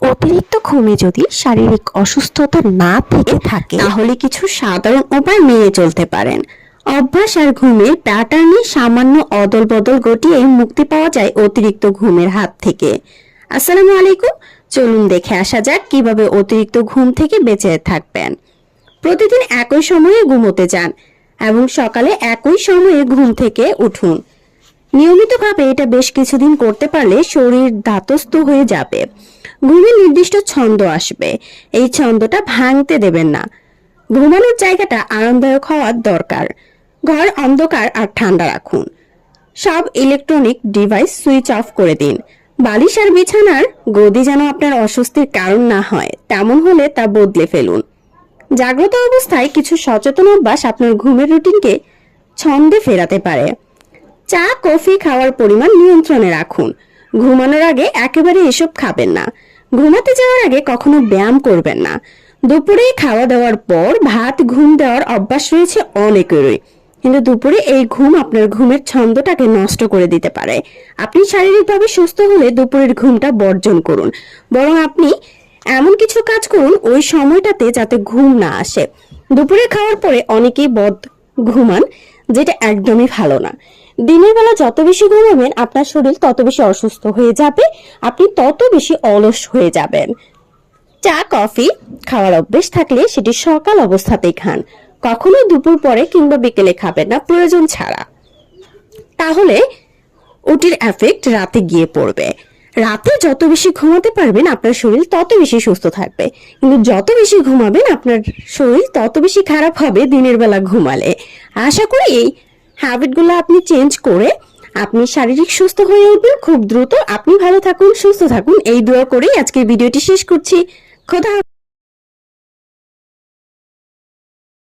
অতিরিক্ত ঘুমে যদি শারীরিক অসুস্থতা না থেকে থাকে তাহলে কিছু সাধারণ উপায় মেনে চলতে পারেন। অভ্যাস আর ঘুমের প্যাটার্নে সামান্য অদল বদল ঘটিয়ে মুক্তি পাওয়া যায় অতিরিক্ত ঘুমের হাত থেকে। আসসালামু আলাইকুম, চলুন দেখে আসা যাক কিভাবে অতিরিক্ত ঘুম থেকে বেঁচে থাকবেন। প্রতিদিন একই সময়ে ঘুমোতে যান এবং সকালে একই সময়ে ঘুম থেকে উঠুন। নিয়মিতভাবে এটা বেশ কিছুদিন করতে পারলে শরীর ধাতস্থ হয়ে যাবে। ঘুমের নির্দিষ্ট ছন্দ আসবে, এই ছন্দটা ভাঙতে দেবেন না। ঘুমানোর জায়গাটা আরামদায়ক হওয়ার দরকার। ঘর অন্ধকার আর ঠান্ডা রাখুন। সব ইলেকট্রনিক ডিভাইস সুইচ অফ করে দিন। বালিশ আর বিছানার গদি যেন আপনার অস্বস্তির কারণ না হয়, তেমন হলে তা বদলে ফেলুন। জাগ্রত অবস্থায় কিছু সচেতন অভ্যাস আপনার ঘুমের রুটিনকে ছন্দে ফেরাতে পারে। চা কফি খাওয়ার পরিমাণ নিয়ন্ত্রণে রাখুন। ঘুমানোর আগে একেবারে এসব খাবেন না। ঘুমাতে যাওয়ার আগে কখনো ব্যায়াম করবেন না। দুপুরে খাওয়া দাওয়ার পর ভাত ঘুম দেওয়ার অভ্যাস রয়েছে অনেকেরই, কিন্তু দুপুরে এই ঘুম আপনার ঘুমের ছন্দটাকে নষ্ট করে দিতে পারে। আপনি শারীরিকভাবে সুস্থ হলে দুপুরের ঘুমটা বর্জন করুন, বরং আপনি এমন কিছু কাজ করুন ওই সময়টাতে যাতে ঘুম না আসে। দুপুরে খাওয়ার পরে অনেকেই ঘুমান, যেটা একদমই ভালো না। দিনের বেলা যত বেশি ঘুমাবেন আপনার শরীর তত বেশি অসুস্থ হয়ে যাবে, আপনি তত বেশি অলস হয়ে যাবেন। চা কফি খাওয়ার অভ্যেস থাকলে সেটি সকাল অবস্থাতেই খান, কখনো দুপুর পরে কিংবা বিকেলে খাবেন না প্রয়োজন ছাড়া। তাহলে ওটির এফেক্ট রাতে গিয়ে পড়বে। রাতে যত বেশি ঘুমাতে পারবেন আপনার শরীর তত বেশি সুস্থ থাকবে, কিন্তু যত বেশি ঘুমাবেন আপনার শরীর তত বেশি খারাপ হবে দিনের বেলা ঘুমালে। আশা করি এই হ্যাবিটগুলো আপনি চেঞ্জ করে আপনি শারীরিক সুস্থ হয়ে উঠবেন খুব দ্রুত। আপনি ভালো থাকুন, সুস্থ থাকুন, এই দোয়া করেই আজকের ভিডিওটি শেষ করছি। খোদা।